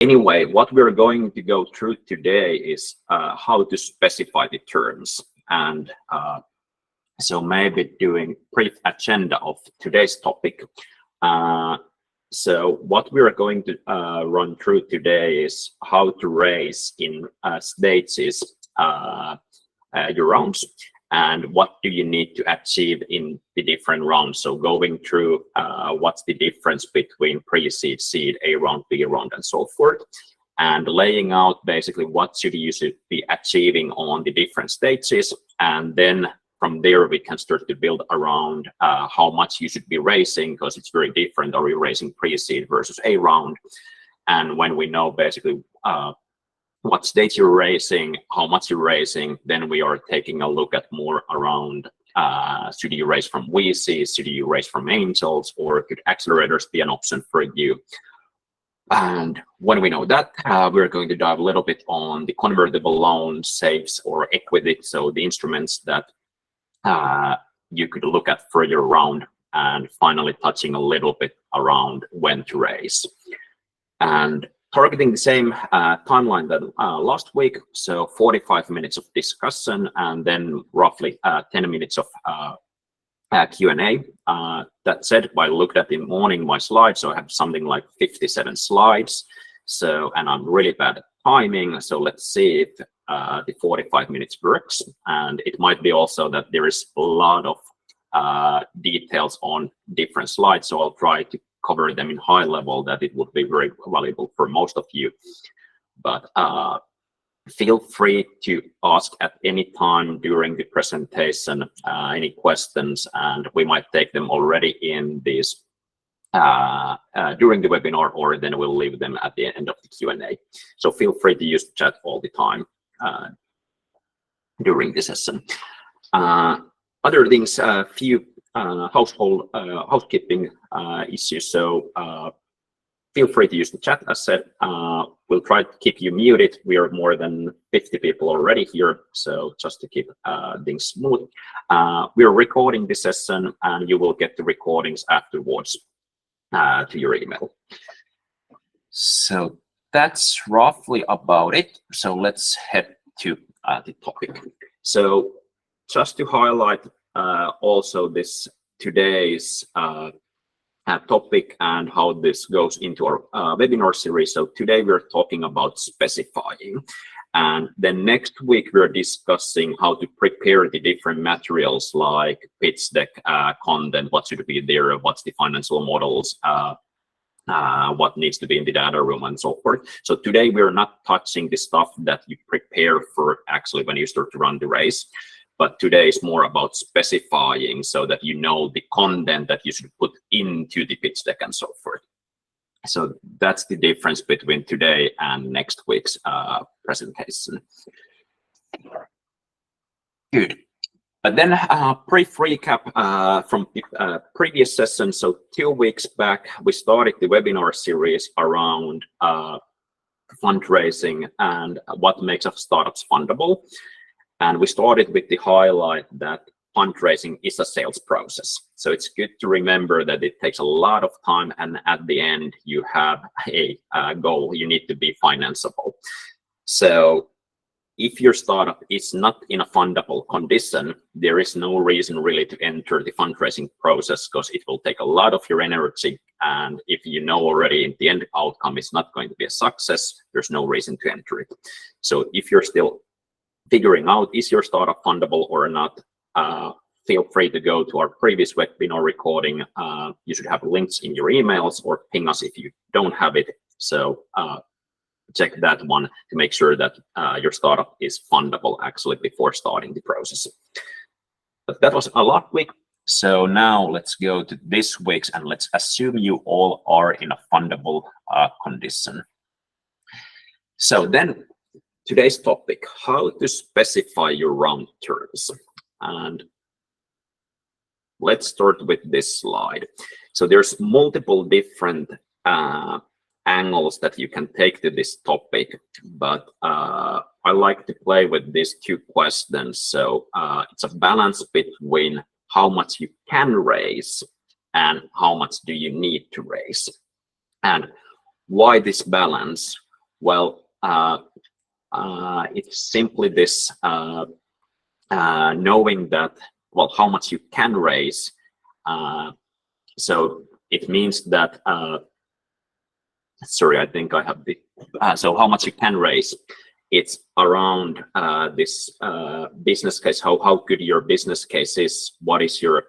Anyway, what we're going to go through today is how to specify the terms, and so maybe doing brief agenda of today's topic. So what we're going to run through today is how to raise in stages your rounds, and what do you need to achieve in the different rounds. So going through what's the difference between pre-seed, seed, A round, B round, and so forth, and laying out basically what should you be achieving on the different stages, and then from there we can start to build around how much you should be raising, because it's very different. Are you raising pre-seed versus A round? And when we know basically what stage you're raising, how much you're raising, then we are taking a look at more around should you raise from VCs, should you raise from angels, or could accelerators be an option for you? And when we know that, we're going to dive a little bit on the convertible loans, safes, or equity, so the instruments that you could look at further around, and finally touching a little bit around when to raise. And targeting the same timeline that last week, so 45 minutes of discussion and then roughly 10 minutes of Q&A. That said, I looked at the morning my slides, so I have something like 57 slides. So, and I'm really bad at timing, so let's see if the 45 minutes works. And it might be also that there is a lot of details on different slides, so I'll try to cover them in high level, that it would be very valuable for most of you. But feel free to ask at any time during the presentation any questions, and we might take them already in this during the webinar, or then we'll leave them at the end of the Q&A. So feel free to use the chat all the time during the session. Other things, a few housekeeping issues. So feel free to use the chat. As said, we'll try to keep you muted. We are more than 50 people already here, so just to keep things smooth. We are recording this session, and you will get the recordings afterwards to your email. So that's roughly about it. So let's head to the topic. So just to highlight also this today's topic and how this goes into our webinar series. So today we're talking about specifying, and then next week we're discussing how to prepare the different materials like pitch deck, content, what should be there, what's the financial models, what needs to be in the data room, and so forth. So today we're not touching the stuff that you prepare for actually when you start to run the race, but today is more about specifying, so that you know the content that you should put into the pitch deck and so forth. So that's the difference between today and next week's presentation. Good. But then brief recap from the previous session. So 2 weeks back, we started the webinar series around fundraising and what makes a startups fundable. And we started with the highlight that fundraising is a sales process. So it's good to remember that it takes a lot of time, and at the end you have a goal. You need to be financeable. So if your startup is not in a fundable condition, there is no reason really to enter the fundraising process, because it will take a lot of your energy. And if you know already in the end outcome is not going to be a success, there's no reason to enter it. So if you're still figuring out is your startup fundable or not, feel free to go to our previous webinar recording. You should have links in your emails, or ping us if you don't have it. So check that one to make sure that your startup is fundable actually before starting the process. But that was a last week. So now let's go to this week's, and let's assume you all are in a fundable condition. So then today's topic, how to specify your round terms. And let's start with this slide. So there's multiple different angles that you can take to this topic, but I like to play with these 2 questions. So it's a balance between how much you can raise and how much do you need to raise. And why this balance? Well, it's simply this knowing that, well, how much you can raise. So it means that, sorry, I think I have the, so how much you can raise. It's around this business case, how good your business case is, what is your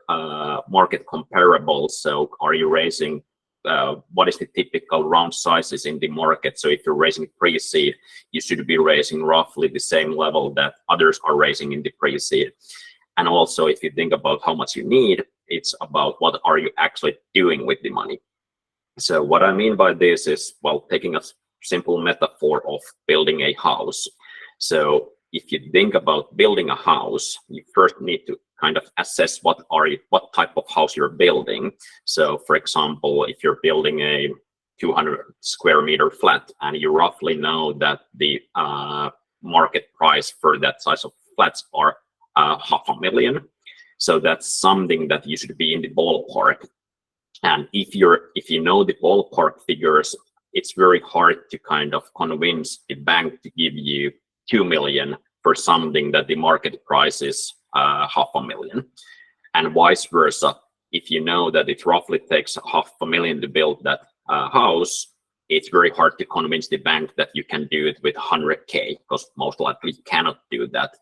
market comparable. So are you raising, what is the typical round sizes in the market? So if you're raising pre-seed, you should be raising roughly the same level that others are raising in the pre-seed. And also, if you think about how much you need, it's about what are you actually doing with the money. So what I mean by this is, well, taking a simple metaphor of building a house. So if you think about building a house, you first need to kind of assess what type of house you're building. So for example, if you're building a 200 square meter flat and you roughly know that the market price for that size of flats are $500,000, so that's something that you should be in the ballpark. And if you know the ballpark figures, it's very hard to kind of convince the bank to give you 2 million for something that the market price is $500,000, and vice versa. If you know that it roughly takes $500,000 to build that house, it's very hard to convince the bank that you can do it with 100K, because most likely you cannot do that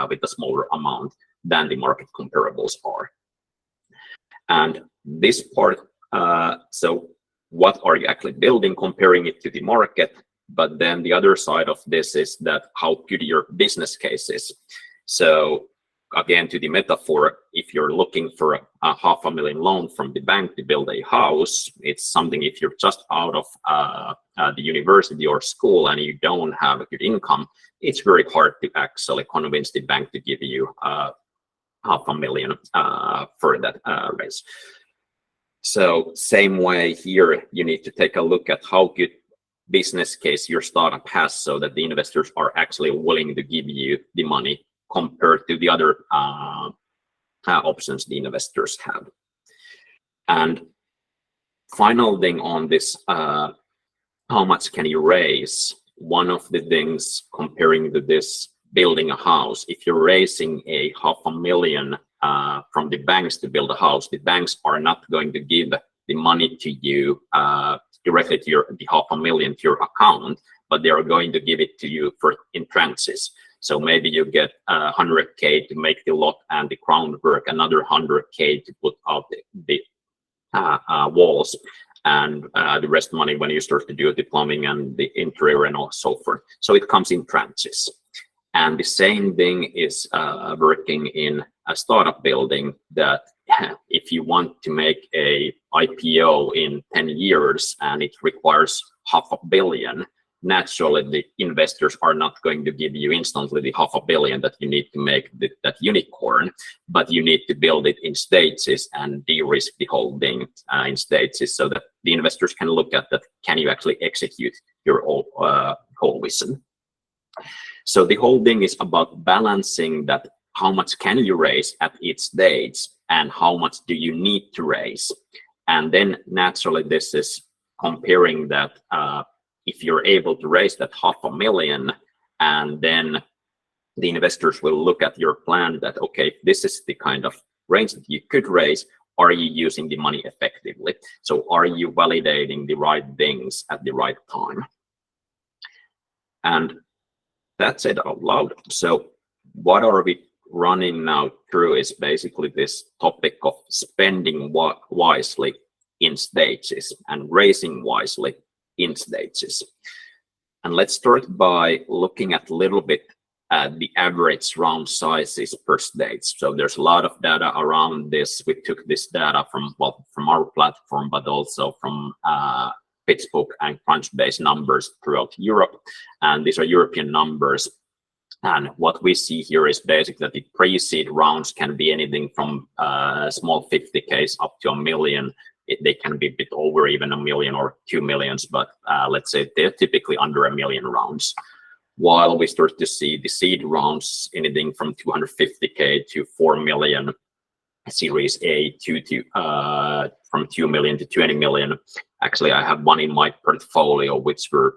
with a smaller amount than the market comparables are. And this part, so what are you actually building, comparing it to the market? But then the other side of this is that how good your business case is. So again, to the metaphor, if you're looking for a $500,000 loan from the bank to build a house, it's something, if you're just out of the university or school and you don't have a good income, it's very hard to actually convince the bank to give you $500,000 for that raise. So same way here, you need to take a look at how good business case your startup has, so that the investors are actually willing to give you the money compared to the other options the investors have. And final thing on this, how much can you raise? One of the things comparing to this building a house, if you're raising a $500,000 from the banks to build a house, the banks are not going to give the money to you directly to the $500,000 to your account, but they are going to give it to you in tranches. So maybe you get 100K to make the lot and the groundwork, another 100K to put out the walls, and the rest money when you start to do the plumbing and the interior and so forth. So it comes in tranches. And the same thing is working in a startup building, that if you want to make a IPO in 10 years and it requires $500 million, naturally the investors are not going to give you instantly the $500 million that you need to make that unicorn, but you need to build it in stages and de-risk the whole thing in stages, so that the investors can look at that, can you actually execute your whole vision. So the whole thing is about balancing that, how much can you raise at each stage and how much do you need to raise. And then naturally this is comparing that, if you're able to raise that $500 million, and then the investors will look at your plan that, okay, this is the kind of range that you could raise, are you using the money effectively? So are you validating the right things at the right time? And that's it out loud. So what are we running now through is basically this topic of spending wisely in stages and raising wisely in stages. And let's start by looking at a little bit at the average round sizes per stage. So there's a lot of data around this. We took this data from our platform, but also from PitchBook and Crunchbase numbers throughout Europe. And these are European numbers. And what we see here is basically that the pre-seed rounds can be anything from small 50Ks up to $1 million. They can be a bit over even $1 million or 2 millions, but let's say they're typically under $1 million rounds. While we start to see the seed rounds anything from 250K to 4 million, Series A from 2 million to 20 million, Actually, I have one in my portfolio which we're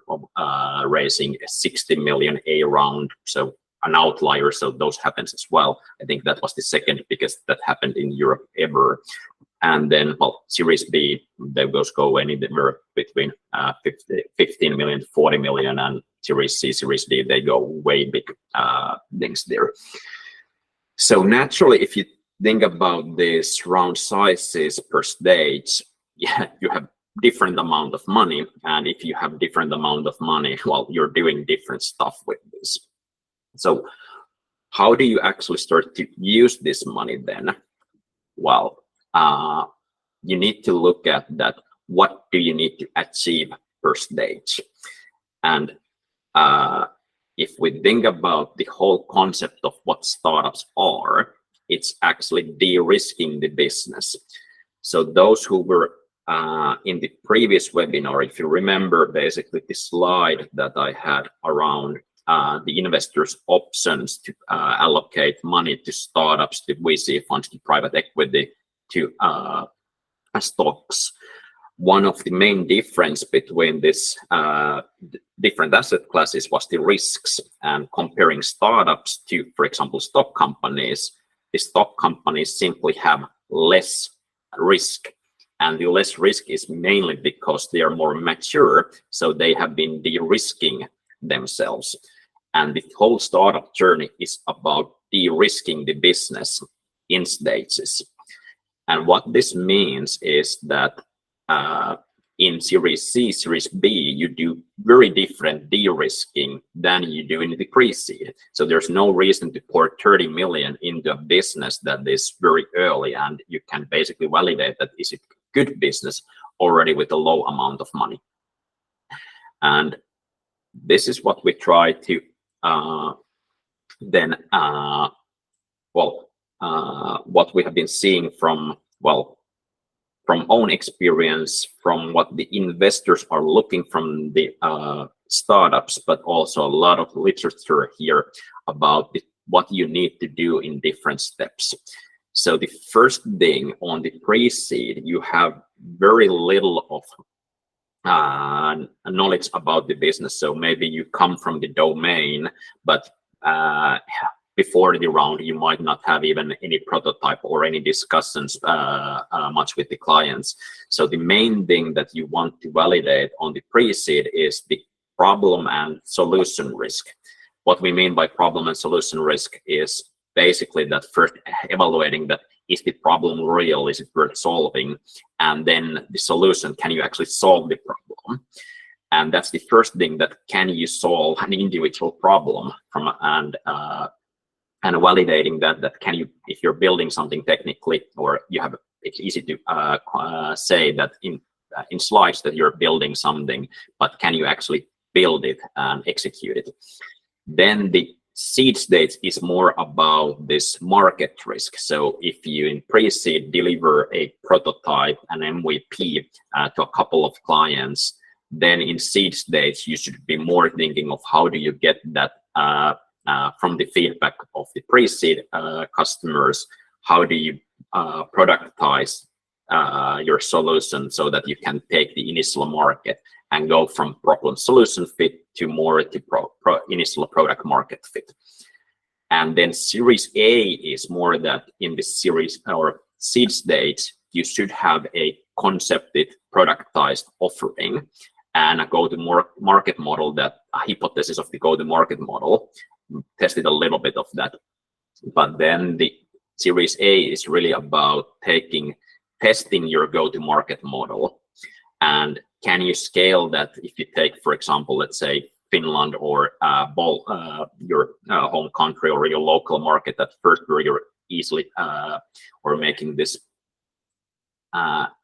raising a 60 million A round, so an outlier. So those happens as well. I think that was the second biggest that happened in Europe ever. And then, well, Series B, they go anywhere between 15 million to 40 million, and Series C, Series D, they go way big things there. So naturally, if you think about these round sizes per stage, yeah, you have different amount of money, and if you have different amount of money, well, you're doing different stuff with this. So how do you actually start to use this money then? Well, you need to look at that. What do you need to achieve per stage? And if we think about the whole concept of what startups are, it's actually de-risking the business. So those who were in the previous webinar, if you remember basically the slide that I had around the investors' options to allocate money to startups, to VC funds, to private equity, to stocks. One of the main difference between this different asset classes was the risks, and comparing startups to, for example, stock companies. The stock companies simply have less risk, and the less risk is mainly because they are more mature, so they have been de-risking themselves. And the whole startup journey is about de-risking the business in stages. And what this means is that in Series C, Series B, you do very different de-risking than you do in the pre-seed. So there's no reason to pour 30 million into a business that is very early, and you can basically validate that is it good business already with a low amount of money. And this is what we try to what we have been seeing from own experience, from what the investors are looking from the startups, but also a lot of literature here about what you need to do in different steps. So the first thing on the pre-seed, you have very little of knowledge about the business. So maybe you come from the domain, but before the round, you might not have even any prototype or any discussions much with the clients. So the main thing that you want to validate on the pre-seed is the problem and solution risk. What we mean by problem and solution risk is basically that first evaluating that is the problem real, is it worth solving, and then the solution, can you actually solve the problem? And that's the first thing, that can you solve an individual problem from and validating that can you, if you're building something technically, or you have, it's easy to say that in slides that you're building something, but can you actually build it and execute it? Then the seed stage is more about this market risk. So if you in pre-seed deliver a prototype, an MVP to a couple of clients, then in seed stage you should be more thinking of how do you get that from the feedback of the pre-seed customers, how do you productize your solution so that you can take the initial market and go from problem solution fit to more to initial product market fit. And then Series A is more that in the series or seed stage, you should have a concepted productized offering and a go-to-market model, that a hypothesis of the go-to-market model. Tested a little bit of that, but then the Series A is really about testing your go-to-market model, and can you scale that? If you take, for example, let's say Finland or your home country or your local market, at first where you're easily or making this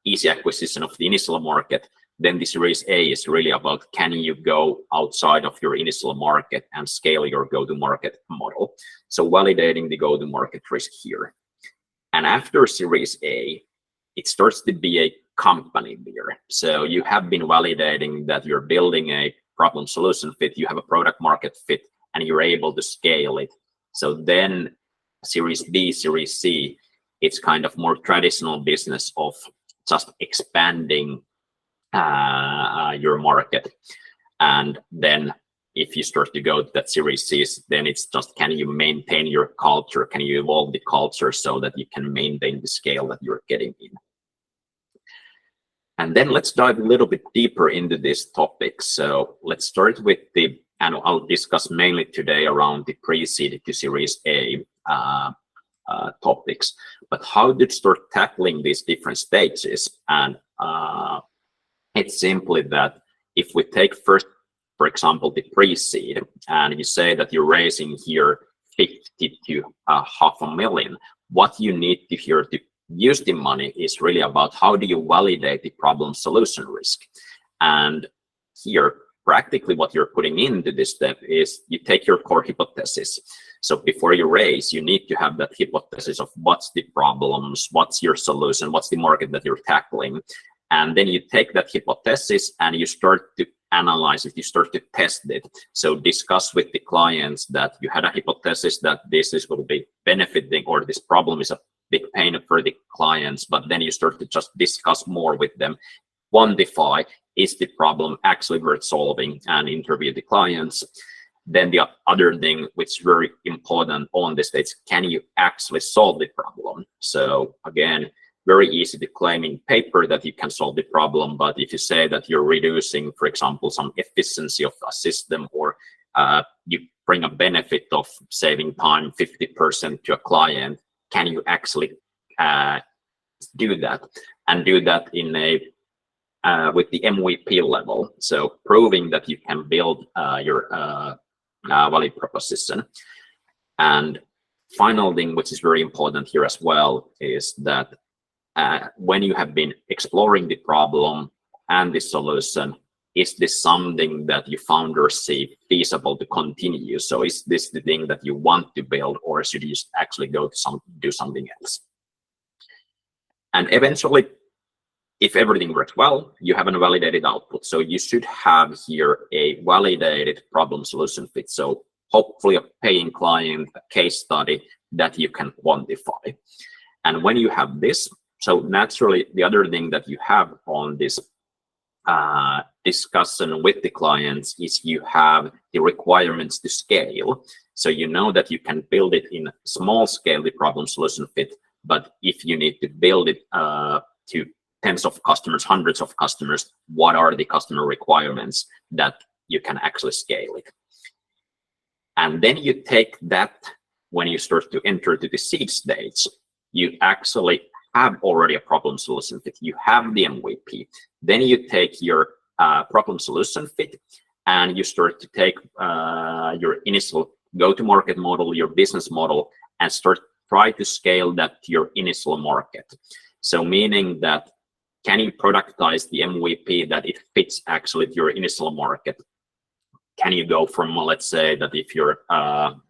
easy acquisition of the initial market, then the Series A is really about, can you go outside of your initial market and scale your go-to-market model? So validating the go-to-market risk here. And after Series A, it starts to be a company there. So you have been validating that you're building a problem solution fit, you have a product market fit, and you're able to scale it. So then Series B, Series C, it's kind of more traditional business of just expanding your market. And then if you start to go to that Series C, then it's just, can you maintain your culture? Can you evolve the culture so that you can maintain the scale that you're getting in? And then let's dive a little bit deeper into this topic. So let's start with the, and I'll discuss mainly today around the pre-seed to Series A topics, but how to start tackling these different stages. And it's simply that if we take first, for example, the pre-seed, and you say that you're raising here 50 to $500,000, what you need to here to use the money is really about how do you validate the problem solution risk. And here, practically what you're putting into this step is you take your core hypothesis. So before you raise, you need to have that hypothesis of what's the problems, what's your solution, what's the market that you're tackling. And then you take that hypothesis and you start to analyze it, you start to test it. So discuss with the clients that you had a hypothesis that this is going to be benefiting, or this problem is a big pain for the clients, but then you start to just discuss more with them, quantify, is the problem actually worth solving, and interview the clients. Then the other thing which is very important on this stage, can you actually solve the problem? So again, very easy to claim in paper that you can solve the problem, but if you say that you're reducing, for example, some efficiency of a system, or you bring a benefit of saving time 50% to a client, can you actually do that, and do that in a with the MVP level? So proving that you can build your value proposition. And final thing, which is very important here as well, is that when you have been exploring the problem and the solution, is this something that you founders see feasible to continue? So is this the thing that you want to build, or should you actually go to do something else? And eventually, if everything works well, you have a validated output. So you should have here a validated problem solution fit. So hopefully a paying client, a case study that you can quantify. And when you have this, so naturally, the other thing that you have on this discussion with the clients is you have the requirements to scale. So you know that you can build it in small scale, the problem solution fit, but if you need to build it to tens of customers, hundreds of customers, what are the customer requirements that you can actually scale it? And then you take that, when you start to enter to the seed stage, you actually have already a problem solution fit, you have the MVP. Then you take your problem solution fit and you start to take your initial go-to-market model, your business model, and try to scale that to your initial market. So meaning that, can you productize the MVP that it fits actually to your initial market? Can you go from, let's say that if you're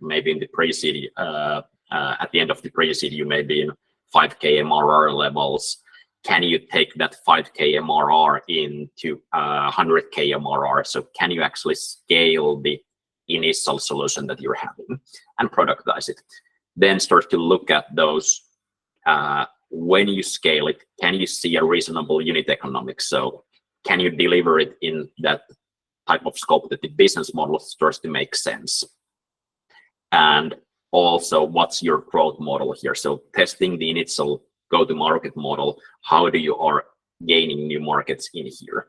maybe in the pre-seed, at the end of the pre-seed, you may be in 5K MRR levels. Can you take that 5K MRR into 100K MRR? So can you actually scale the initial solution that you're having and productize it? Then start to look at those. When you scale it, can you see a reasonable unit economics? So can you deliver it in that type of scope that the business model starts to make sense? And also, what's your growth model here? So testing the initial go-to-market model, how do you are gaining new markets in here?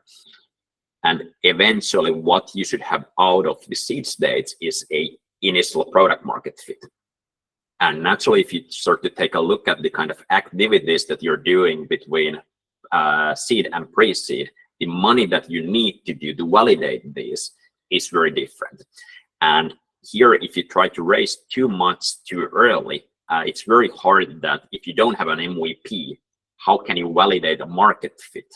And eventually, what you should have out of the seed stage is a initial product market fit. And naturally, if you start to take a look at the kind of activities that you're doing between seed and pre-seed, the money that you need to do to validate this is very different. And here, if you try to raise too much too early, it's very hard that if you don't have an MVP, how can you validate a market fit?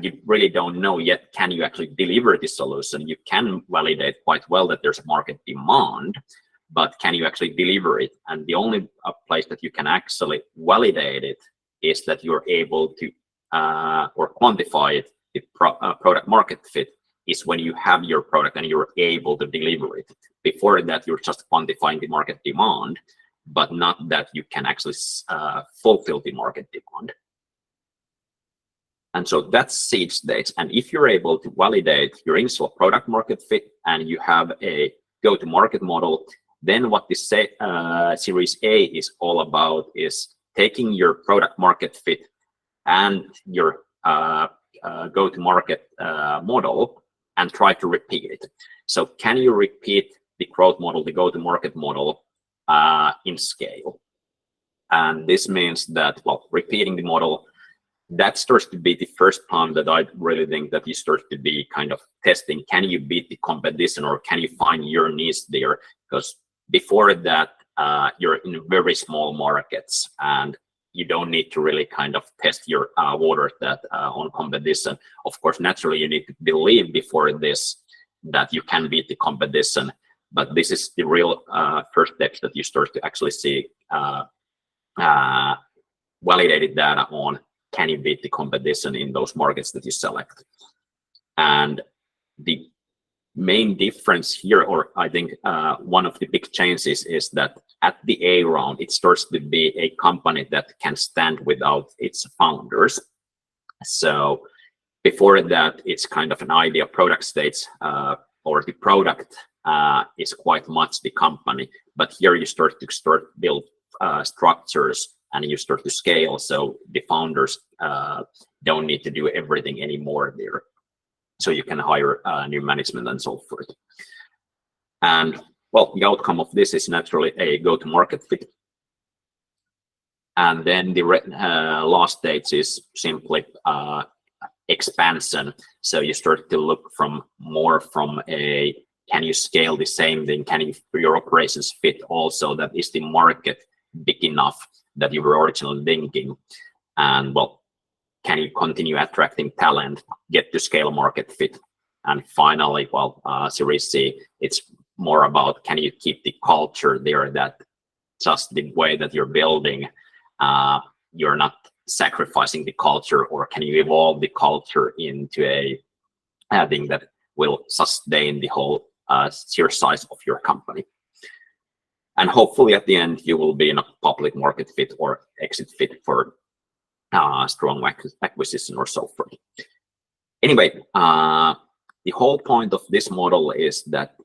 You really don't know yet, can you actually deliver this solution? You can validate quite well that there's a market demand, but can you actually deliver it? And the only place that you can actually validate it is that you're able to or quantify it, the product market fit, is when you have your product and you're able to deliver it. Before that, you're just quantifying the market demand, but not that you can actually fulfill the market demand. And so that's seed stage. And if you're able to validate your initial product market fit and you have a go-to-market model, then what this Series A is all about is taking your product market fit and your go-to-market model and try to repeat it. So can you repeat the growth model, the go-to-market model in scale? And this means that, well, repeating the model, that starts to be the first time that I really think that you start to be kind of testing, can you beat the competition or can you find your niche there? Because before that, you're in very small markets and you don't need to really kind of test your water that on competition. Of course, naturally, you need to believe before this that you can beat the competition, but this is the real first steps that you start to actually see validated data on can you beat the competition in those markets that you select. And the main difference here, or I think one of the big changes, is that at the A round, it starts to be a company that can stand without its founders. So before that, it's kind of an idea product stage, or the product is quite much the company. But here you start to build structures and you start to scale. So the founders don't need to do everything anymore there. So you can hire new management and so forth. And well, the outcome of this is naturally a go-to-market fit. And then the last stage is simply expansion. So you start to look more from a, can you scale the same thing? Can your operations fit also? That is the market big enough that you were originally thinking? And well, can you continue attracting talent, get to scale market fit? And finally, well, Series C, it's more about, can you keep the culture there, that just the way that you're building, you're not sacrificing the culture, or can you evolve the culture into a thing that will sustain the whole sheer size of your company? And hopefully at the end, you will be in a public market fit or exit fit for strong acquisition or so forth. Anyway, the whole point of this model is that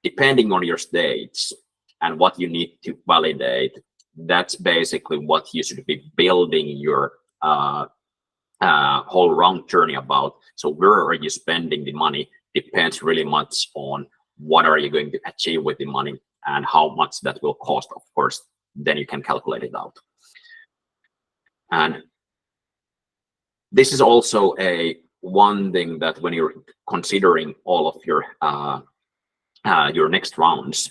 depending on your stage and what you need to validate, that's basically what you should be building your whole round journey about. So where are you spending the money depends really much on what are you going to achieve with the money and how much that will cost, of course. Then you can calculate it out. And this is also one thing that when you're considering all of your next rounds,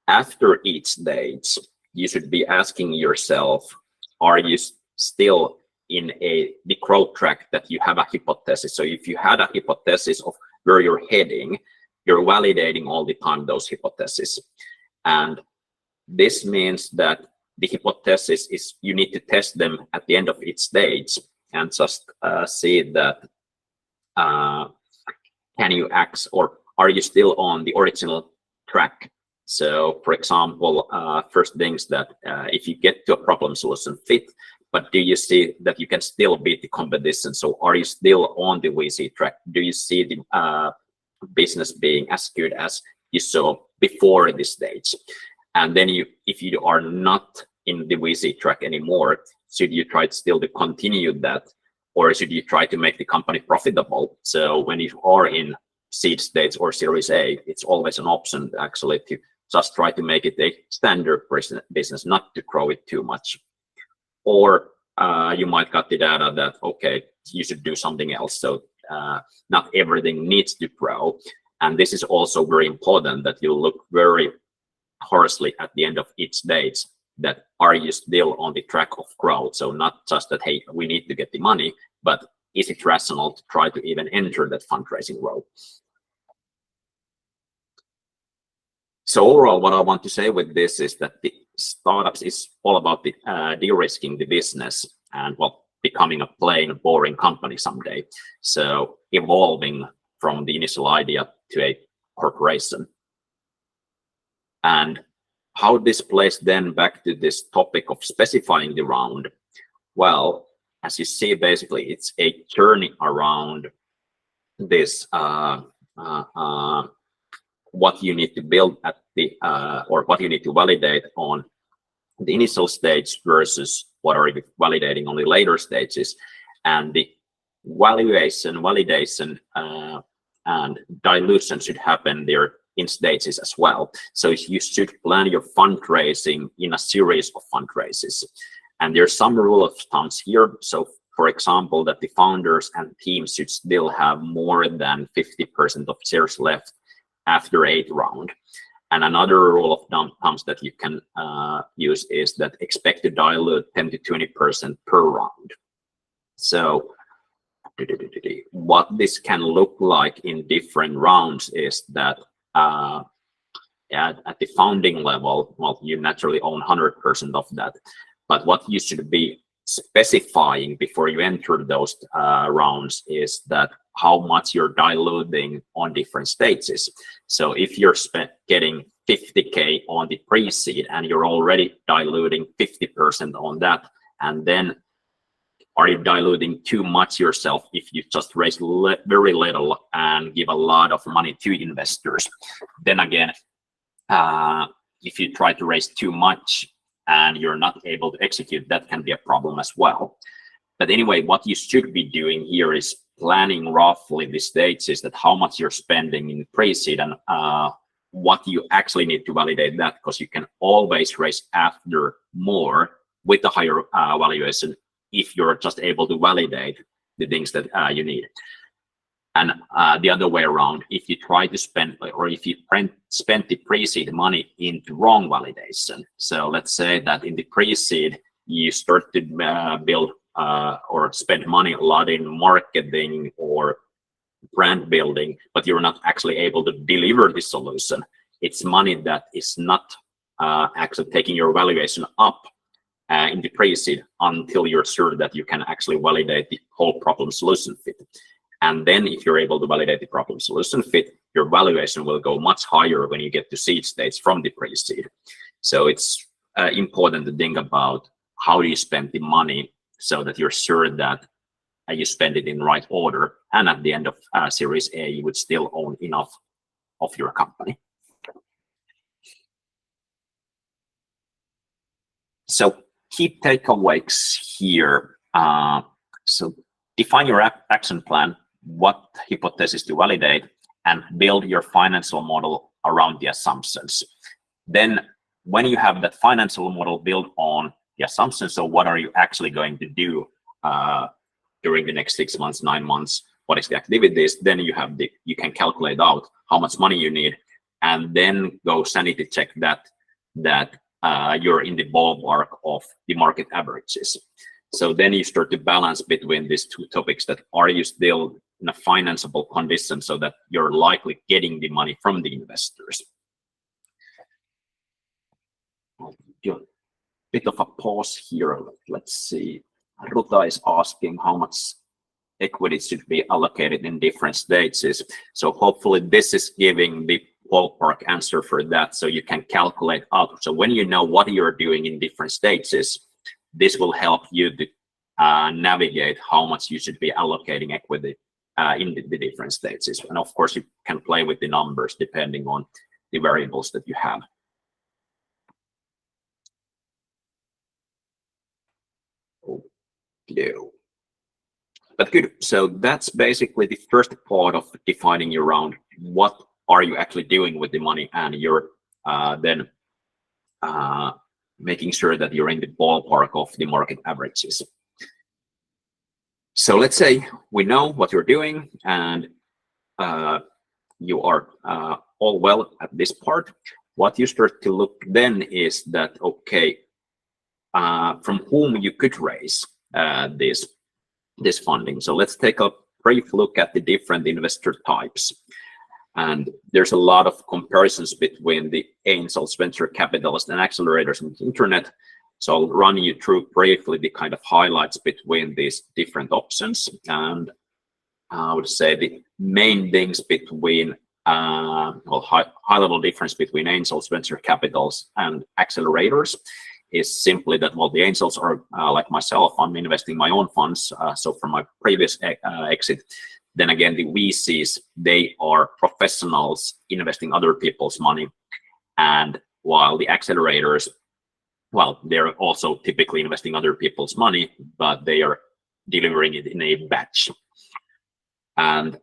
after each stage, you should be asking yourself, are you still in the growth track that you have a hypothesis? So if you had a hypothesis of where you're heading, you're validating all the time those hypotheses. And this means that the hypothesis is you need to test them at the end of each stage and just see that can you act, or are you still on the original track? So for example, first things that if you get to a problem solution fit, but do you see that you can still beat the competition? So are you still on the VC track? Do you see the business being as good as you saw before this stage? And then if you are not in the VC track anymore, should you try still to continue that, or should you try to make the company profitable? So when you are in seed stage or Series A, it's always an option actually to just try to make it a standard business, not to grow it too much. Or you might got the data that, okay, you should do something else. So not everything needs to grow. And this is also very important that you look very harshly at the end of each stage, that are you still on the track of growth? So not just that, hey, we need to get the money, but is it rational to try to even enter that fundraising road? So overall, what I want to say with this is that the startups is all about the de-risking the business and, well, becoming a plain boring company someday. So evolving from the initial idea to a corporation. And how this plays then back to this topic of specifying the round. Well, as you see, basically it's a journey around this what you need to build at the or what you need to validate on the initial stage versus what are you validating on the later stages, and the valuation, validation, and dilution should happen there in stages as well. So you should plan your fundraising in a series of fundraisers, and there's some rule of thumbs here. So for example, that the founders and teams should still have more than 50% of shares left after 8th round. And another rule of thumbs that you can use is that expect to dilute 10 to 20% per round. So what this can look like in different rounds is that at the founding level, well, you naturally own 100% of that. But what you should be specifying before you enter those rounds is that how much you're diluting on different stages. So if you're getting 50K on the pre-seed and you're already diluting 50% on that, and then are you diluting too much yourself if you just raise very little and give a lot of money to investors? Then again, if you try to raise too much and you're not able to execute, that can be a problem as well. But anyway, what you should be doing here is planning roughly the stages, that how much you're spending in pre-seed and what you actually need to validate that, because you can always raise after more with a higher valuation if you're just able to validate the things that you need. And the other way around, if you try to spend, or if you spend the pre-seed money into wrong validation. So let's say that in the pre-seed, you start to build or spend money a lot in marketing or brand building, but you're not actually able to deliver the solution. It's money that is not actually taking your valuation up in the pre-seed until you're sure that you can actually validate the whole problem solution fit. And then if you're able to validate the problem solution fit, your valuation will go much higher when you get to seed stage from the pre-seed. So it's important to think about how do you spend the money so that you're sure that you spend it in the right order. And at the end of Series A, you would still own enough of your company. So key takeaways here. So define your action plan, what hypothesis to validate, and build your financial model around the assumptions. Then when you have that financial model built on the assumptions, so what are you actually going to do during the next 6 months, 9 months, what is the activities, then you can calculate out how much money you need, and then go sanity check that you're in the ballpark of the market averages. So then you start to balance between these two topics, that are you still in a financeable condition so that you're likely getting the money from the investors. I'll do a bit of a pause here. Let's see. Ruta is asking how much equity should be allocated in different stages. So hopefully this is giving the ballpark answer for that, so you can calculate out. So when you know what you're doing in different stages, this will help you to navigate how much you should be allocating equity in the different stages. And of course, you can play with the numbers depending on the variables that you have. But good. So that's basically the first part of defining your round. What are you actually doing with the money? And you're then making sure that you're in the ballpark of the market averages. So let's say we know what you're doing and you are all well at this part. What you start to look then is that, okay, from whom you could raise this funding. So let's take a brief look at the different investor types. And there's a lot of comparisons between the angels, venture capitalists, and accelerators on the internet. So I'll run you through briefly the kind of highlights between these different options. And I would say the main things between, high-level difference between angels, venture capitals, and accelerators is simply that, well, the angels are like myself, I'm investing my own funds. So from my previous exit, then again, the VCs, they are professionals investing other people's money. And while the accelerators, well, they're also typically investing other people's money, but they are delivering it in a batch. And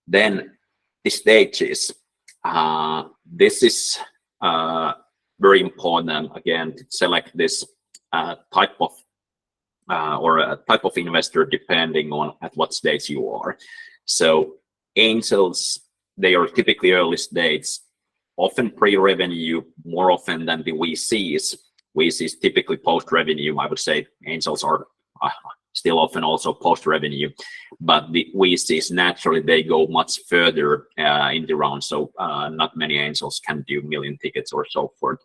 then the stages, this is very important, again, to select this type of or a type of investor depending on at what stage you are. So angels, they are typically early stage, often pre-revenue, more often than the VCs. VCs typically post-revenue. I would say angels are still often also post-revenue, but the VCs, naturally, they go much further in the round. So not many angels can do million tickets or so forth.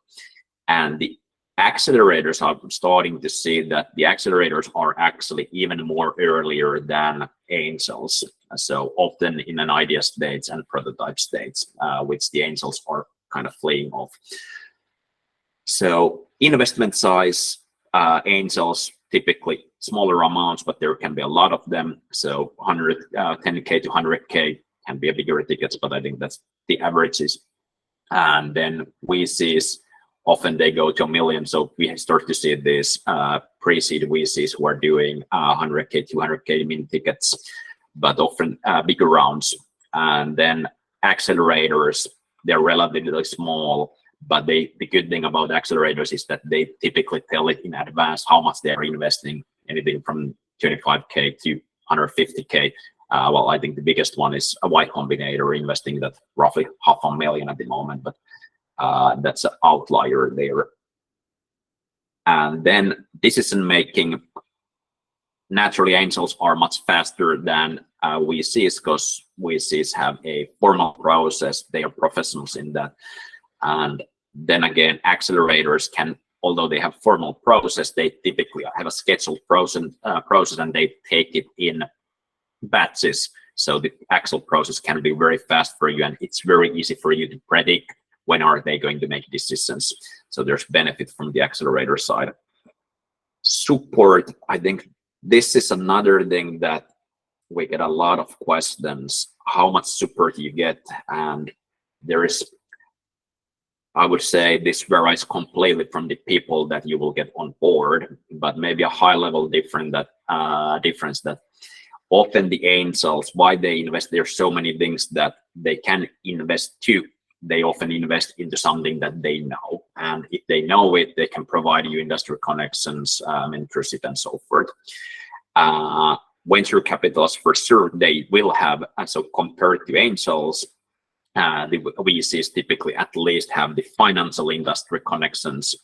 And the accelerators, I'm starting to see that the accelerators are actually even more earlier than angels. So often in an idea stage and prototype stage, which the angels are kind of fleeing off. So investment size, angels typically smaller amounts, but there can be a lot of them. So 10K to 100K can be a bigger tickets, but I think that's the averages. And then VCs, often they go to 1 million. So we start to see these pre-seed VCs who are doing 100K, 200K mini tickets, but often bigger rounds. And then accelerators, they're relatively small, but the good thing about accelerators is that they typically tell it in advance how much they're investing, anything from 25K to 150K. Well, I think the biggest one is a Y Combinator investing that roughly $500,000 at the moment, but that's an outlier there. And then decision making, naturally angels are much faster than VCs because VCs have a formal process. They are professionals in that. And then again, accelerators can, although they have formal process, they typically have a scheduled process and they take it in batches. So the actual process can be very fast for you, and it's very easy for you to predict when are they going to make decisions. So there's benefit from the accelerator side. Support, I think this is another thing that we get a lot of questions, how much support you get. And there is, I would say this varies completely from the people that you will get on board, but maybe a high level difference that often the angels, why they invest, there's so many things that they can invest to. They often invest into something that they know. And if they know it, they can provide you industry connections, mentorship, and so forth. Venture capitalists, for sure, they will have, and so compared to angels, the VCs typically at least have the financial industry connections,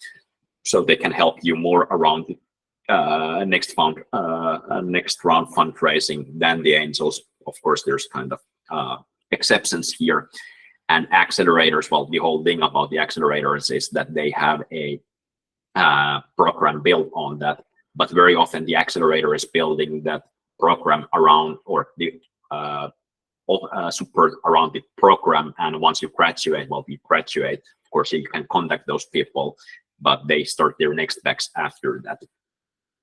so they can help you more around the next round fundraising than the angels. Of course, there's kind of exceptions here. And accelerators, well, the whole thing about the accelerators is that they have a program built on that, but very often the accelerator is building that program around, or the support around the program. And once you graduate, well, you graduate, of course, you can contact those people, but they start their next batch after that.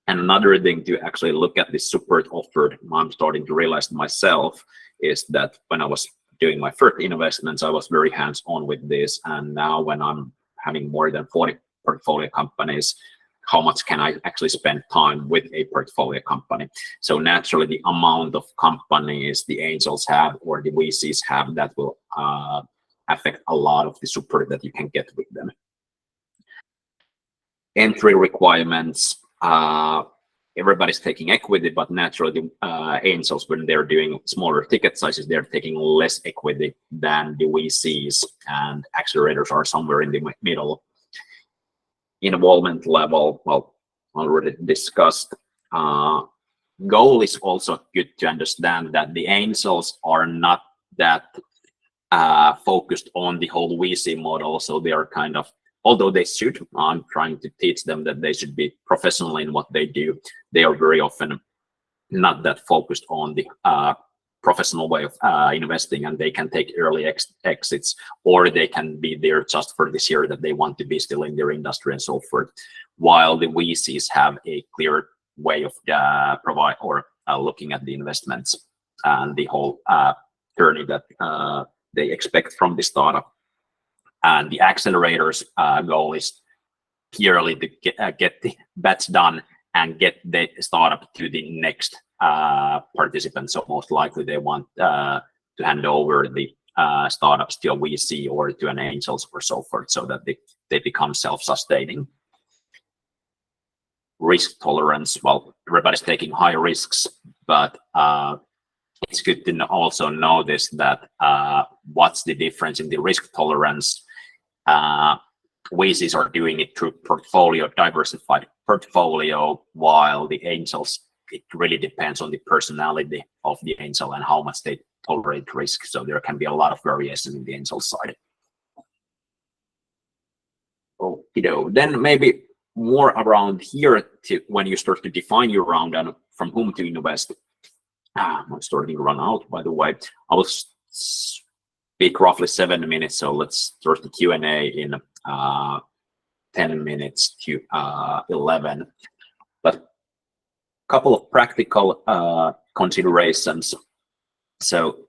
And another thing to actually look at the support offered, I'm starting to realize myself, is that when I was doing my first investments, I was very hands-on with this. And now when I'm having more than 40 portfolio companies, how much can I actually spend time with a portfolio company? So naturally, the amount of companies the angels have or the VCs have, that will affect a lot of the support that you can get with them. Entry requirements. Everybody's taking equity, but naturally the angels, when they're doing smaller ticket sizes, they're taking less equity than the VCs, and accelerators are somewhere in the middle. Involvement level, well, already discussed. Goal is also good to understand that the angels are not that focused on the whole VC model, so they are kind of, although they should, I'm trying to teach them that they should be professional in what they do. They are very often not that focused on the professional way of investing, and they can take early exits, or they can be there just for this year that they want to be still in their industry and so forth, while the VCs have a clear way of provide or looking at the investments and the whole journey that they expect from the startup. And the accelerator's goal is purely to get the bets done and get the startup to the next participant. So most likely they want to hand over the startups to a VC or to an angels or so forth, so that they become self-sustaining. Risk tolerance, well, everybody's taking high risks, but it's good to also know this, that what's the difference in the risk tolerance. VCs are doing it through diversified portfolio, while the angels, it really depends on the personality of the angel and how much they tolerate risk. So there can be a lot of variation in the angel side. Then maybe more around here to when you start to define your round and from whom to invest. I'm starting to run out, by the way. I will speak roughly 7 minutes, so let's start the Q&A in 10 minutes to 11. But a couple of practical considerations. So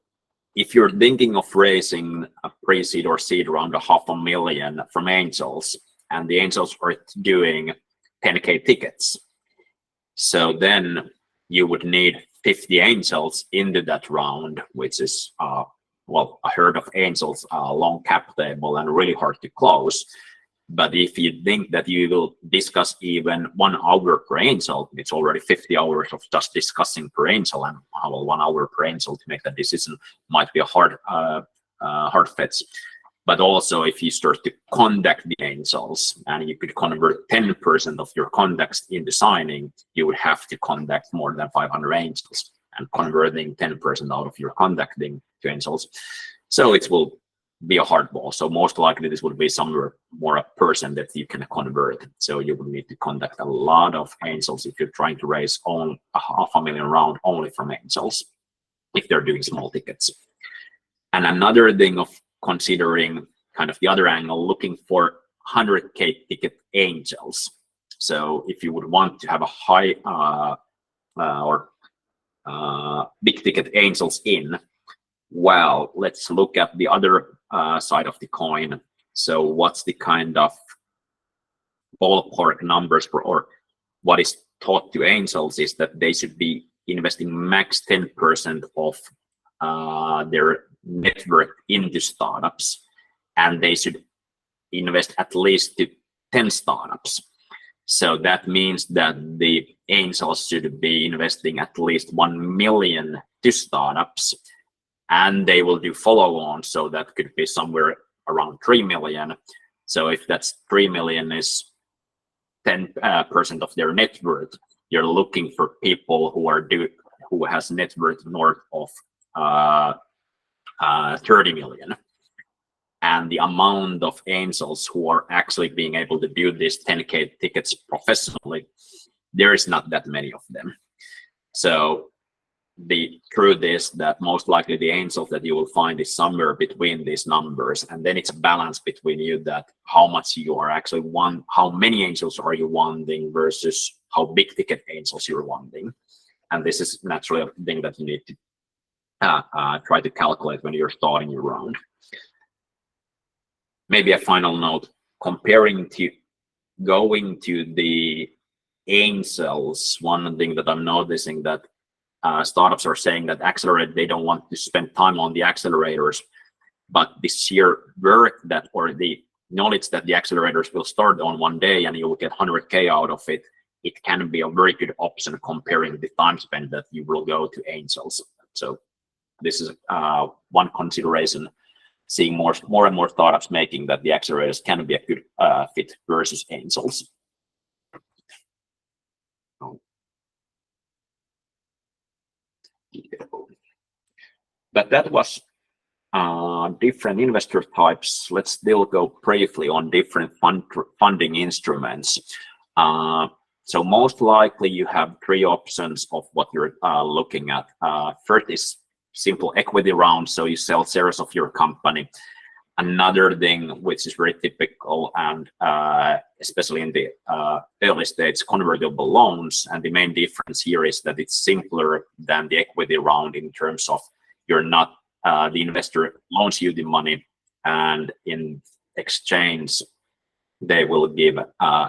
if you're thinking of raising a pre-seed or seed around $500,000 from angels, and the angels are doing 10K tickets, so then you would need 50 angels into that round, which is well, a herd of angels, long cap table and really hard to close. But if you think that you will discuss even 1 hour per angel, it's already 50 hours of just discussing per angel, and 1 hour per angel to make that decision might be a hard fetch. But also, if you start to contact the angels and you could convert 10% of your contacts into signing, you would have to contact more than 500 angels, and converting 10% out of your contacting to angels. So it will be a hard ball. So most likely this would be somewhere more a person that you can convert. So you would need to contact a lot of angels if you're trying to raise on a $500,000 round only from angels, if they're doing small tickets. And another thing of considering kind of the other angle, looking for 100K ticket angels. So if you would want to have a high or big ticket angels in, well, let's look at the other side of the coin. So what's the kind of ballpark numbers for, or what is taught to angels is that they should be investing max 10% of their net worth into startups, and they should invest at least to 10 startups. So that means that the angels should be investing at least 1 million to startups, and they will do follow-on. So that could be somewhere around 3 million. So if that's 3 million is 10% of their net worth, you're looking for people who has net worth north of 30 million. And the amount of angels who are actually being able to do these 10K tickets professionally, there is not that many of them. So the truth is that most likely the angels that you will find is somewhere between these numbers, and then it's a balance between you, that how much you are actually how many angels are you wanting versus how big ticket angels you're wanting. And this is naturally a thing that you need to try to calculate when you're starting your round. Maybe a final note, comparing to going to the angels, one thing that I'm noticing that startups are saying that accelerate, they don't want to spend time on the accelerators, but the sheer work that, or the knowledge that the accelerators will start on one day and you will get 100K out of it, it can be a very good option comparing the time spent that you will go to angels. So this is one consideration, seeing more and more startups making that the accelerators can be a good fit versus angels. But that was different investor types. Let's still go briefly on different funding instruments. So most likely you have 3 options of what you're looking at. First is simple equity round, so you sell shares of your company. Another thing which is very typical, and especially in the early stage, convertible loans. And the main difference here is that it's simpler than the equity round in terms of you're not the investor loans you the money, and in exchange they will give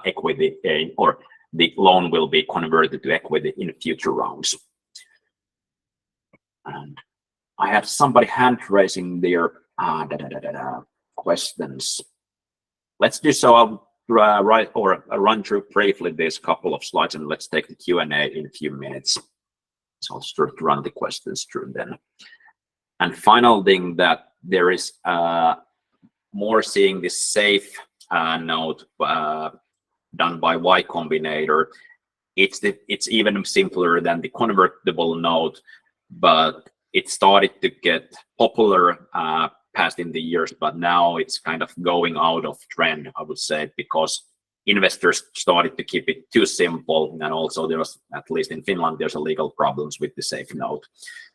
equity or the loan will be converted to equity in future rounds. And I have somebody hand raising their questions. Let's do so. I'll run through briefly this couple of slides, and let's take the Q&A in a few minutes. So I'll start to run the questions through then. And final thing, that there is more seeing this safe note done by Y Combinator. It's even simpler than the convertible note, but it started to get popular past in the years, but now it's kind of going out of trend, I would say, because investors started to keep it too simple, and also there was, at least in Finland, there's a legal problems with the safe note.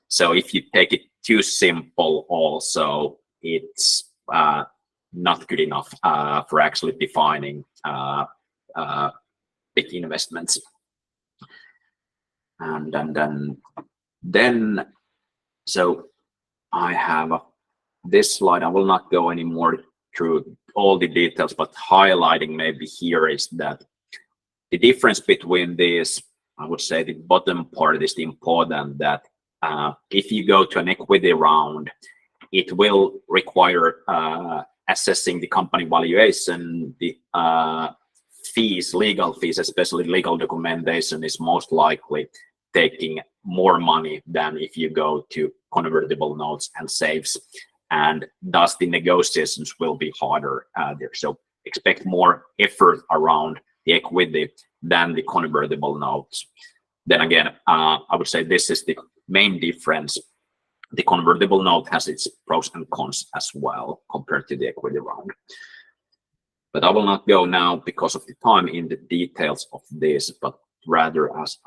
So if you take it too simple, also it's not good enough for actually defining big investments. And then so I have this slide. I will not go any more through all the details, but highlighting maybe here is that the difference between these, I would say the bottom part is the important, that if you go to an equity round, it will require assessing the company valuation, the fees, legal fees, especially legal documentation, is most likely taking more money than if you go to convertible notes and safes, and thus the negotiations will be harder there. So expect more effort around the equity than the convertible notes. Then again, I would say this is the main difference. The convertible note has its pros and cons as well compared to the equity round. But I will not go now because of the time in the details of this, but rather as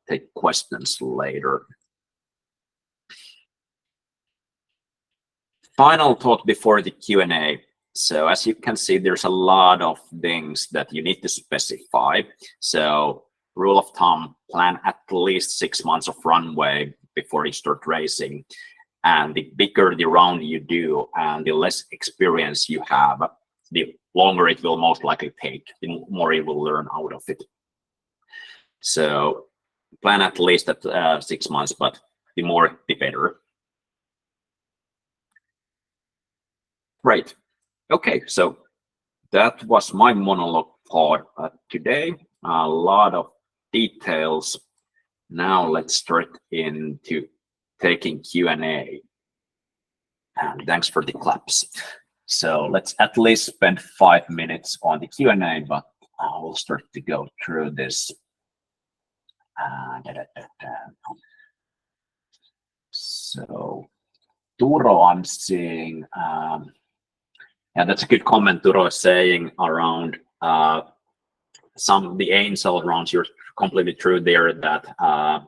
take questions later. Final thought before the Q&A. So as you can see, there's a lot of things that you need to specify. So rule of thumb, plan at least 6 months of runway before you start raising. And the bigger the round you do and the less experience you have, the longer it will most likely take, the more you will learn out of it. So plan at least at 6 months, but the more, the better. Right. Okay, so that was my monologue part today. A lot of details. Now let's start into taking Q&A. And thanks for the claps. So let's at least spend 5 minutes on the Q&A, but I will start to go through this. So Turo, I'm seeing, yeah, that's a good comment. Turo is saying around some of the angel rounds. You're completely true there that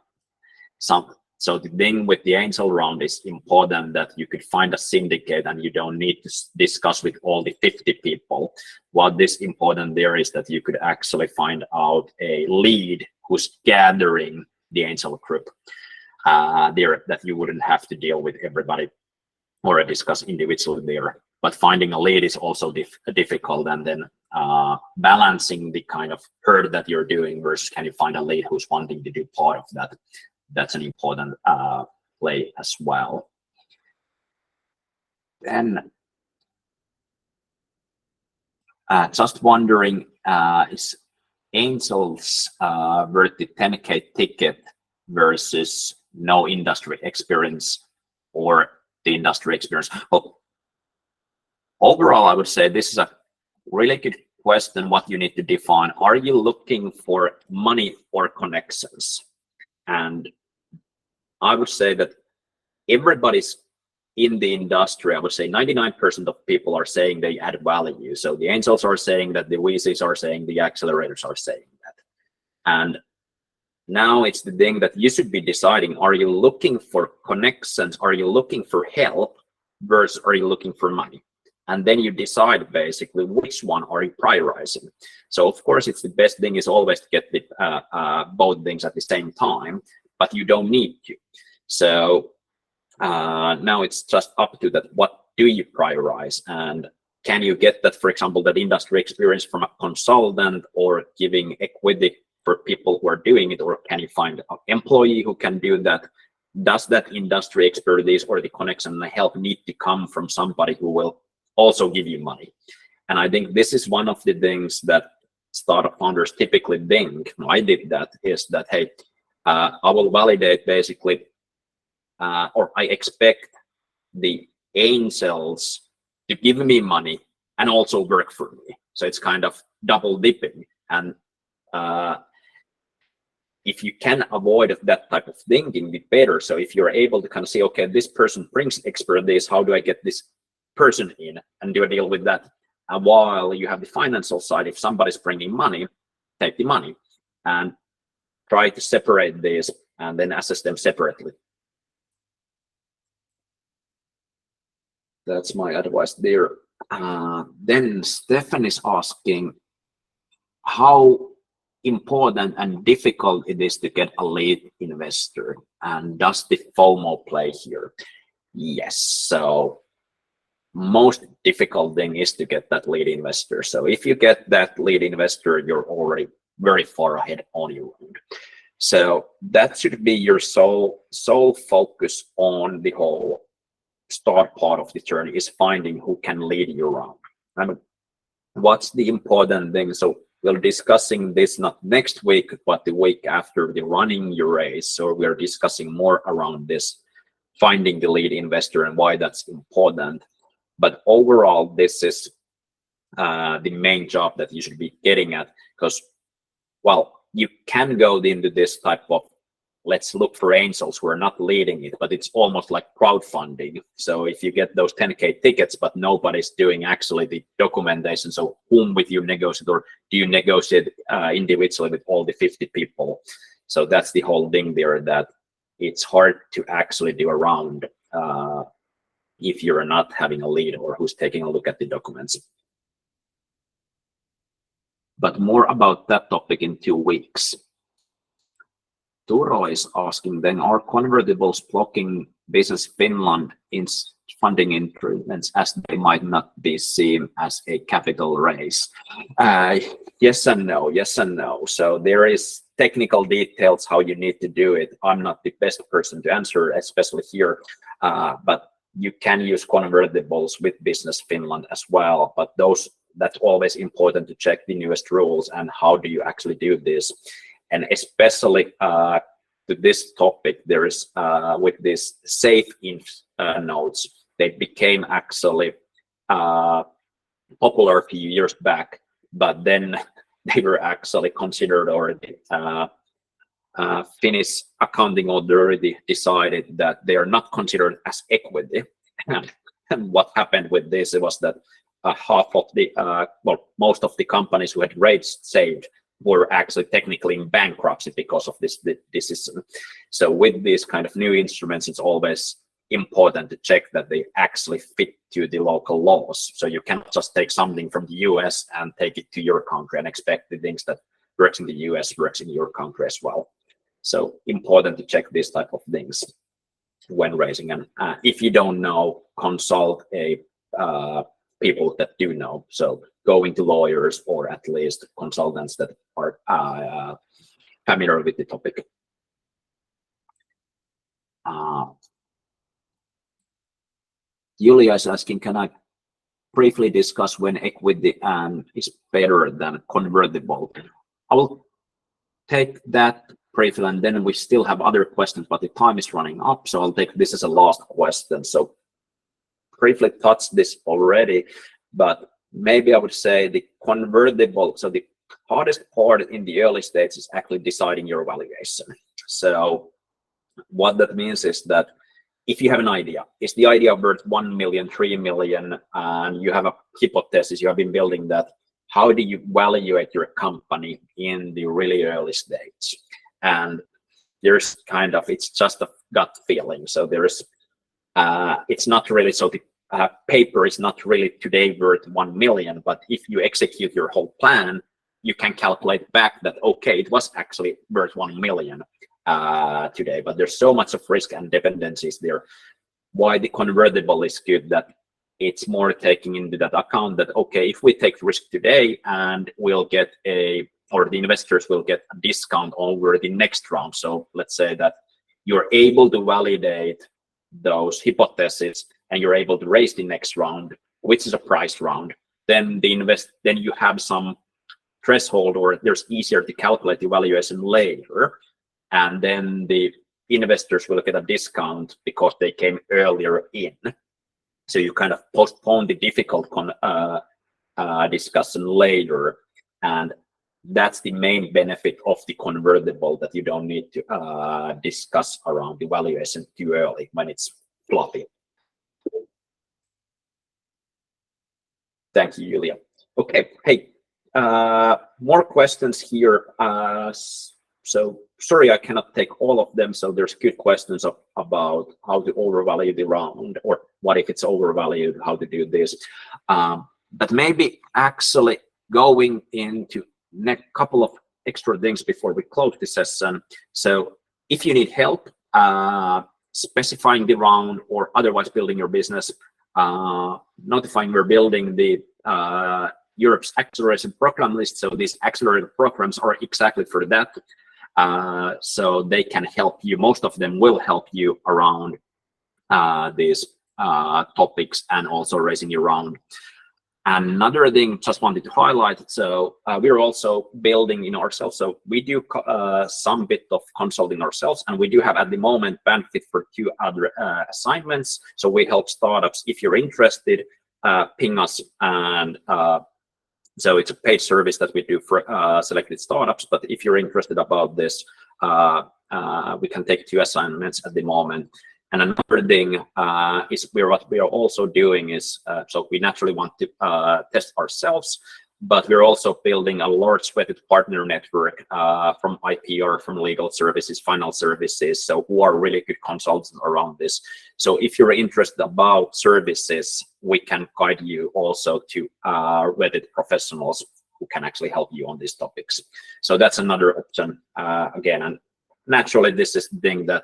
so the thing with the angel round is important that you could find a syndicate and you don't need to discuss with all the 50 people. What is important there is that you could actually find out a lead who's gathering the angel group there, that you wouldn't have to deal with everybody or discuss individually there. But finding a lead is also difficult, and then balancing the kind of herd that you're doing versus can you find a lead who's wanting to do part of that. That's an important play as well. Then just wondering, is angels worth the 10K ticket versus no industry experience or the industry experience? Well, overall, I would say this is a really good question. What you need to define: are you looking for money or connections? And I would say that everybody's in the industry. I would say 99% of people are saying they add value. So the angels are saying that, the VCs are saying, the accelerators are saying that. And Now it's the thing that you should be deciding, are you looking for connections? Are you looking for help versus are you looking for money? And then you decide basically which one are you prioritizing. So of course, it's the best thing is always to get the, both things at the same time, but you don't need to. So now it's just up to that, what do you prioritize? And can you get that, for example, that industry experience from a consultant or giving equity for people who are doing it, or can you find an employee who can do that? Does that industry expertise or the connection and the help need to come from somebody who will also give you money? And I think this is one of the things that startup founders typically think, I did that, is that, hey, I will validate basically, or I expect the angels to give me money and also work for me. So it's kind of double dipping. And if you can avoid that type of thinking, be better. So if you're able to kind of say, okay, this person brings expertise, how do I get this person in and do a deal with that? And while you have the financial side, if somebody's bringing money, take the money and try to separate these and then assess them separately. That's my advice there. Then Stefan is asking how important and difficult it is to get a lead investor, and does the FOMO play here? Yes. So most difficult thing is to get that lead investor. So if you get that lead investor, you're already very far ahead on your road. So that should be your sole focus on the whole start part of the journey, is finding who can lead you around. And what's the important thing? So we're discussing this not next week, but the week after, the running your race. So we're discussing more around this, finding the lead investor and why that's important. But overall, this is the main job that you should be getting at, because, well, you can go into this type of, let's look for angels who are not leading it, but it's almost like crowdfunding. So if you get those 10K tickets, but nobody's doing actually the documentation, so whom with you negotiate, or do you negotiate individually with all the 50 people? So that's the whole thing there, that it's hard to actually do around if you're not having a lead or who's taking a look at the documents. But more about that topic in 2 weeks. Turo is asking then, are convertibles blocking Business Finland in funding instruments as they might not be seen as a capital raise? Yes and no, yes and no. So there is technical details how you need to do it. I'm not the best person to answer, especially here, but you can use convertibles with Business Finland as well. But that's always important to check the newest rules and how do you actually do this. And especially to this topic, there is with this safe notes, they became actually popular a few years back, but then they were actually considered, or the Finnish accounting authority decided that they are not considered as equity. And what happened with this was that half of the, well, most of the companies who had saved were actually technically in bankruptcy because of this decision. So with these kind of new instruments, it's always important to check that they actually fit to the local laws. So you cannot just take something from the US and take it to your country and expect the things that works in the US works in your country as well. So important to check this type of things when raising. And if you don't know, consult people that do know. So going to lawyers or at least consultants that are familiar with the topic. Julia is asking, can I briefly discuss when equity is better than convertible? I will take that briefly, and then we still have other questions, but the time is running up, so I'll take this as a last question. So briefly touched this already, but maybe I would say the convertible, so the hardest part in the early stage is actually deciding your valuation. So what that means is that if you have an idea, is the idea worth 1 million, 3 million, and you have a hypothesis, you have been building that, how do you evaluate your company in the really early stage? and there's kind of, it's just a gut feeling. So there's it's not really, so the paper is not really today worth 1 million, but if you execute your whole plan, you can calculate back that, okay, it was actually worth 1 million today, but there's so much of risk and dependencies there. Why the convertible is good, that it's more taking into that account that, okay, if we take risk today and we'll get or the investors will get a discount over the next round. So let's say that you're able to validate those hypotheses and you're able to raise the next round, which is a price round, then then you have some threshold, or there's easier to calculate the valuation later, and then the investors will get a discount because they came earlier in. So you kind of postpone the difficult discussion later, and that's the main benefit of the convertible, that you don't need to discuss around the valuation too early when it's fluffy. Thank you, Julia. Okay, hey, more questions here. So sorry, I cannot take all of them. So there's good questions about how to overvalue the round, or what if it's overvalued, how to do this. But maybe actually going into next couple of extra things before we close the session. So if you need help specifying the round or otherwise building your business, notifying we're building the Europe's acceleration program list. So these accelerator programs are exactly for that. So they can help you. Most of them will help you around these topics and also raising your round. Another thing just wanted to highlight, so we're also building in ourselves. So we do some bit of consulting ourselves, and we do have at the moment bandwidth for 2 other assignments. So we help startups. If you're interested, ping us, and so it's a paid service that we do for selected startups. But if you're interested about this, we can take 2 assignments at the moment. And another thing is what we are also doing is, so we naturally want to test ourselves, but we're also building a large sweated partner network from IPR, from legal services, final services, so who are really good consultants around this. So if you're interested about services, we can guide you also to vetted professionals who can actually help you on these topics. So that's another option again. And naturally, this is the thing that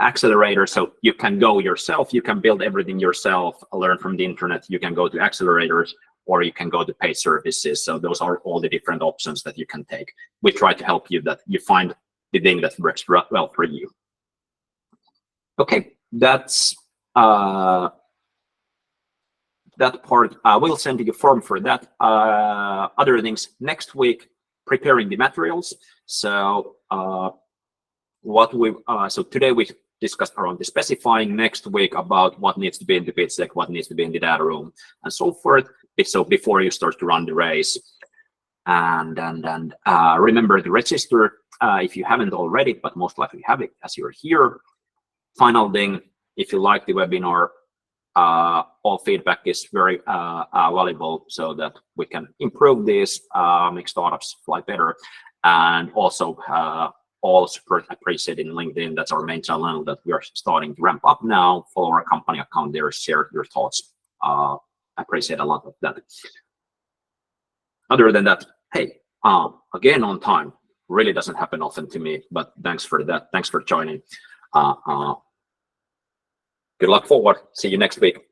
accelerator, so you can go yourself, you can build everything yourself, learn from the internet, you can go to accelerators, or you can go to paid services. So those are all the different options that you can take. We try to help you that you find the thing that works well for you. Okay, that's that part. We'll send you a form for that. Other things next week, preparing the materials. So so today we discussed around the specifying, next week about what needs to be in the pitch deck, what needs to be in the data room, and so forth. So before you start to run the race, and remember to register if you haven't already, but most likely have it as you're here. Final thing, if you like the webinar, all feedback is very valuable, so that we can improve this, make startups fly better, and also all support appreciated in LinkedIn. That's our main channel that we are starting to ramp up now. Follow our company account there, share your thoughts. Appreciate a lot of that. Other than that, hey, again on time, really doesn't happen often to me, but thanks for that. Thanks for joining. Good luck forward. See you next week.